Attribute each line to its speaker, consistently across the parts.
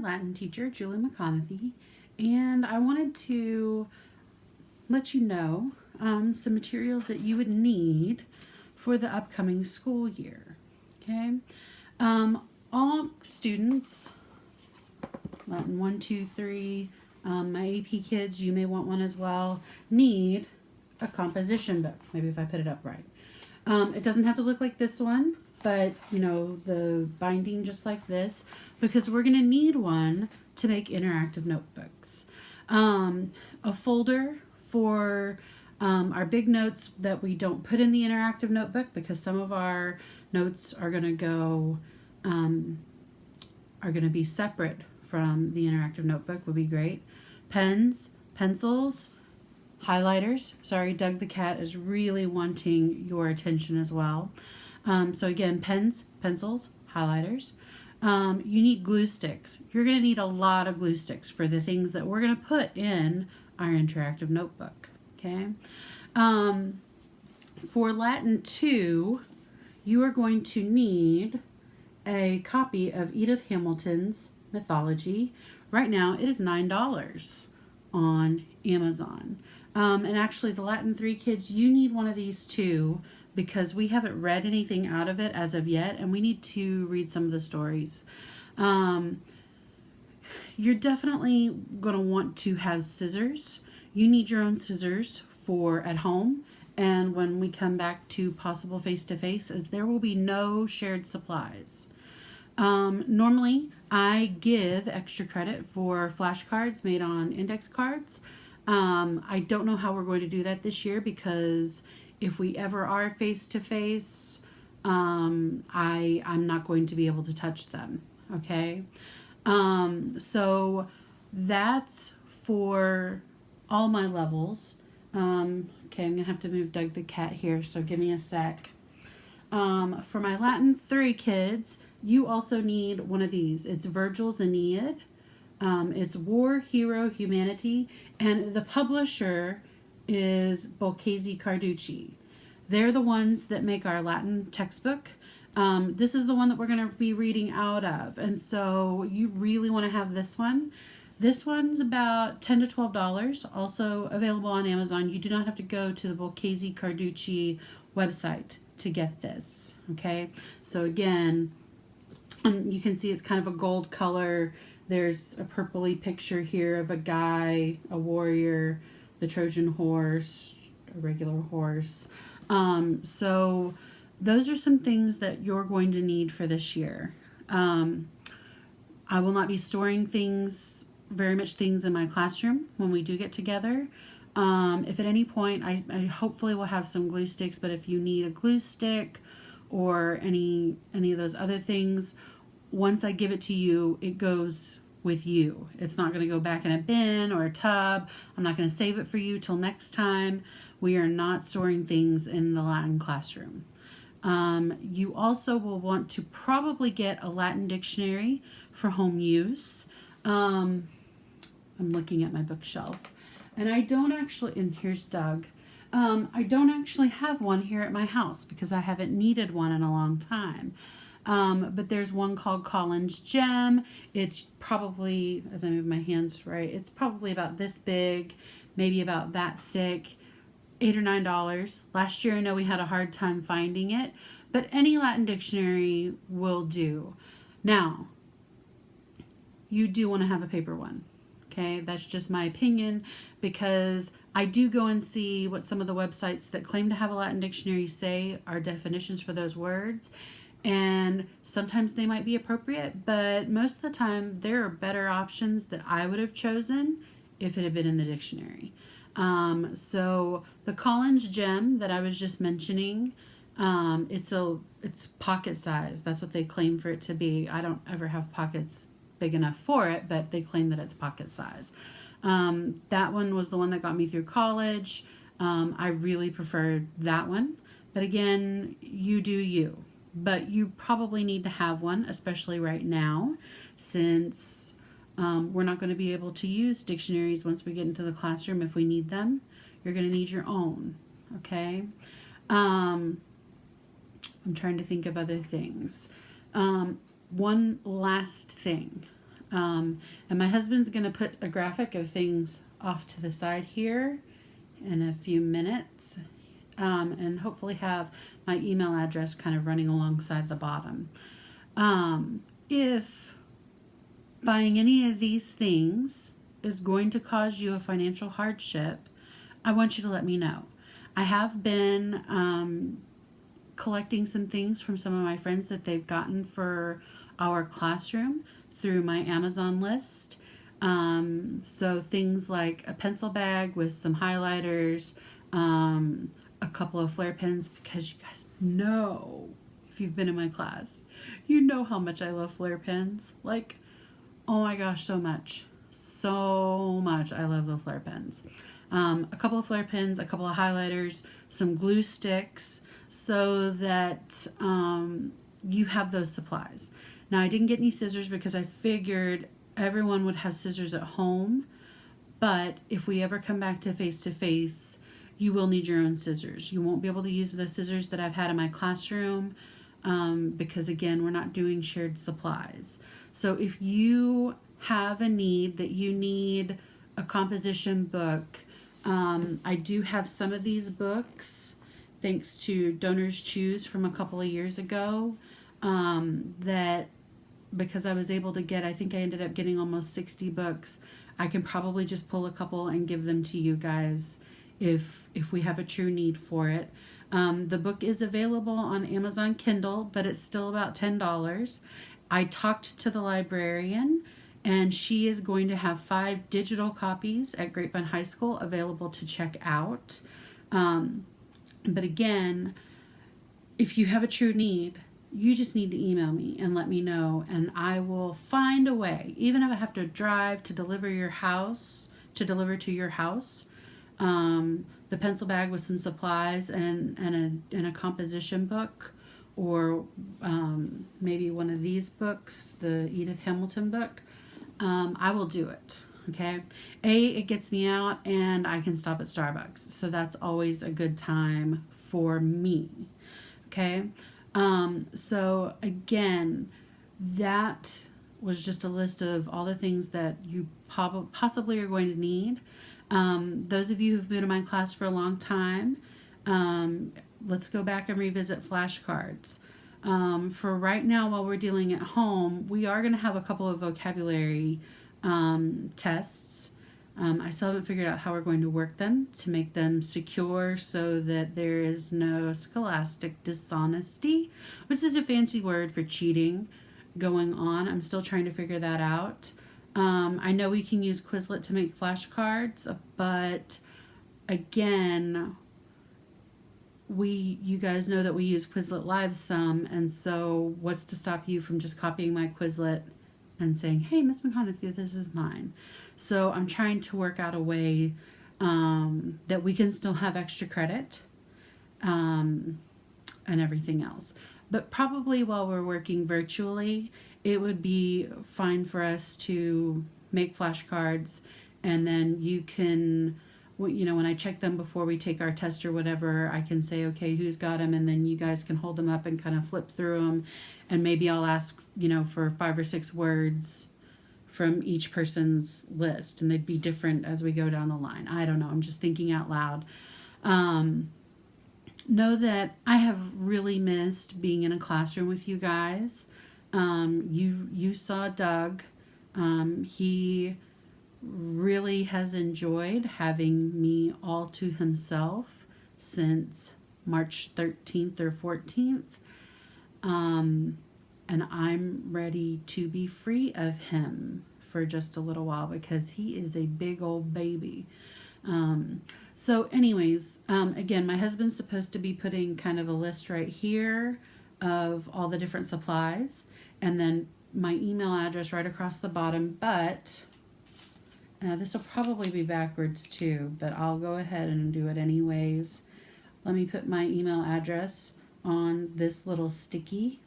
Speaker 1: Latin teacher, Julie McConaughey, and I wanted to let you know some materials that you would need for the upcoming school year. Okay, all students, Latin 1, 2, 3, my AP kids, you may want one as well, need a composition book. Maybe if I put it up right. It doesn't have to look like this one, but you know, the binding just like this, because we're going to need one to make interactive notebooks. A folder for our big notes that we don't put in the interactive notebook, because some of our notes are going to go are going to be separate from the interactive notebook, would be great. Pens, pencils, highlighters. Sorry, Doug the cat is really wanting your attention as well. So again, pens, pencils, highlighters. You need glue sticks. You're going to need a lot of glue sticks for the things that we're going to put in our interactive notebook. Okay. For Latin 2, you are going to need a copy of Edith Hamilton's Mythology. Right now, it is $9 on Amazon. And actually, the Latin 3 kids, you need one of these too, because we haven't read anything out of it as of yet, and we need to read some of the stories. You're definitely going to want to have scissors. You need your own scissors for at home and when we come back to possible face-to-face, as there will be no shared supplies. Normally, I give extra credit for flashcards made on index cards. I don't know how we're going to do that this year, because if we ever are face-to-face, I'm not going to be able to touch them, okay? So that's for all my levels. Okay, I'm going to have to move Doug the cat here, so give me a sec. For my Latin 3 kids, you also need one of these. It's Virgil's Aeneid. It's War, Hero, Humanity, and the publisher is Boccesi Carducci. They're the ones that make our Latin textbook. This is the one that we're going to be reading out of, and so you really want to have this one. This one's about $10 to $12, also available on Amazon. You do not have to go to the Boccesi Carducci website to get this, okay? So again, you can see it's kind of a gold color. There's a purpley picture here of a guy, a warrior, the Trojan horse, a regular horse. So those are some things that you're going to need for this year. I will not be storing very much things in my classroom when we do get together. If at any point, I hopefully will have some glue sticks, but if you need a glue stick or any of those other things, once I give it to you, it goes with you. It's not going to go back in a bin or a tub. I'm not going to save it for you till next time. We are not storing things in the Latin classroom. You also will want to probably get a Latin dictionary for home use. I'm looking at my bookshelf, and I don't actually, and here's Doug. I don't actually have one here at my house because I haven't needed one in a long time. But there's one called Collins Gem. It's probably, as I move my hands right, it's probably about this big, maybe about that thick, $8 or $9. Last year I know we had a hard time finding it, but any Latin dictionary will do. Now, you do want to have a paper one. Okay, that's just my opinion, because I do go and see what some of the websites that claim to have a Latin dictionary say are definitions for those words. And sometimes they might be appropriate, but most of the time there are better options that I would have chosen if it had been in the dictionary. So the Collins Gem that I was just mentioning, it's pocket size. That's what they claim for it to be. I don't ever have pockets big enough for it, but they claim that it's pocket size. That one was the one that got me through college. I really preferred that one, but again, you do you. But you probably need to have one, especially right now, since we're not going to be able to use dictionaries once we get into the classroom if we need them. You're going to need your own, okay? I'm trying to think of other things. One last thing. And my husband's going to put a graphic of things off to the side here in a few minutes, and hopefully have my email address kind of running alongside the bottom. If buying any of these things is going to cause you a financial hardship, I want you to let me know. I have been collecting some things from some of my friends that they've gotten for our classroom through my Amazon list. So things like a pencil bag with some highlighters, a couple of flare pens, because you guys know, if you've been in my class, you know how much I love flare pens. Like, oh my gosh, so much. So much I love the flare pens. A couple of flare pens, a couple of highlighters, some glue sticks, so that you have those supplies. Now, I didn't get any scissors because I figured everyone would have scissors at home, but if we ever come back to face, you will need your own scissors. You won't be able to use the scissors that I've had in my classroom because, again, we're not doing shared supplies. So if you have a need that you need a composition book, I do have some of these books, thanks to Donors Choose from a couple of years ago, that because I was able to get, I think I ended up getting almost 60 books. I can probably just pull a couple and give them to you guys if we have a true need for it. The book is available on Amazon Kindle, but it's still about $10. I talked to the librarian, and she is going to have 5 digital copies at Grapevine High School available to check out. But again, if you have a true need, you just need to email me and let me know, and I will find a way, even if I have to drive to deliver to your house, the pencil bag with some supplies and a composition book, or maybe one of these books, the Edith Hamilton book, I will do it. Okay. It gets me out and I can stop at Starbucks. So that's always a good time for me. Okay. So again, that was just a list of all the things that you possibly are going to need. Those of you who've been in my class for a long time, let's go back and revisit flashcards. For right now, while we're dealing at home, we are going to have a couple of vocabulary tests. I still haven't figured out how we're going to work them to make them secure so that there is no scholastic dishonesty, which is a fancy word for cheating going on. I'm still trying to figure that out. I know we can use Quizlet to make flashcards, but again, you guys know that we use Quizlet Live some, and so what's to stop you from just copying my Quizlet and saying, hey, Miss McConaughey, this is mine. So I'm trying to work out a way that we can still have extra credit and everything else. But probably while we're working virtually, it would be fine for us to make flashcards, and then you can, when I check them before we take our test or whatever, I can say, okay, who's got them, and then you guys can hold them up and kind of flip through them, and maybe I'll ask, for 5 or 6 words from each person's list, and they'd be different as we go down the line. I don't know. I'm just thinking out loud. Know that I have really missed being in a classroom with you guys. You saw Doug. He really has enjoyed having me all to himself since March 13th or 14th. And I'm ready to be free of him for just a little while because he is a big old baby. So anyways, again, my husband's supposed to be putting kind of a list right here of all the different supplies, and then my email address right across the bottom, but this will probably be backwards too, but I'll go ahead and do it anyways. Let me put my email address on this little sticky.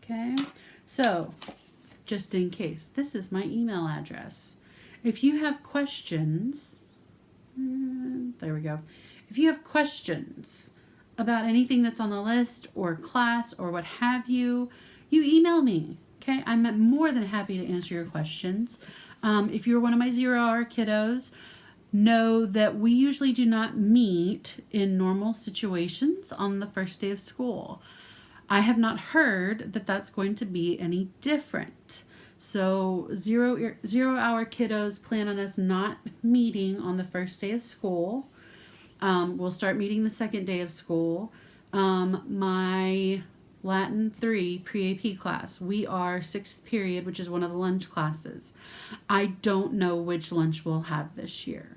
Speaker 1: Okay, so just in case, this is my email address. If you have questions, there we go. If you have questions about anything that's on the list or class or what have you, you email me. Okay, I'm more than happy to answer your questions. If you're one of my 0-hour kiddos, know that we usually do not meet in normal situations on the first day of school. I have not heard that that's going to be any different. So 0-hour kiddos, plan on us not meeting on the first day of school. We'll start meeting the second day of school. My Latin 3 pre-AP class, we are 6th period, which is one of the lunch classes. I don't know which lunch we'll have this year.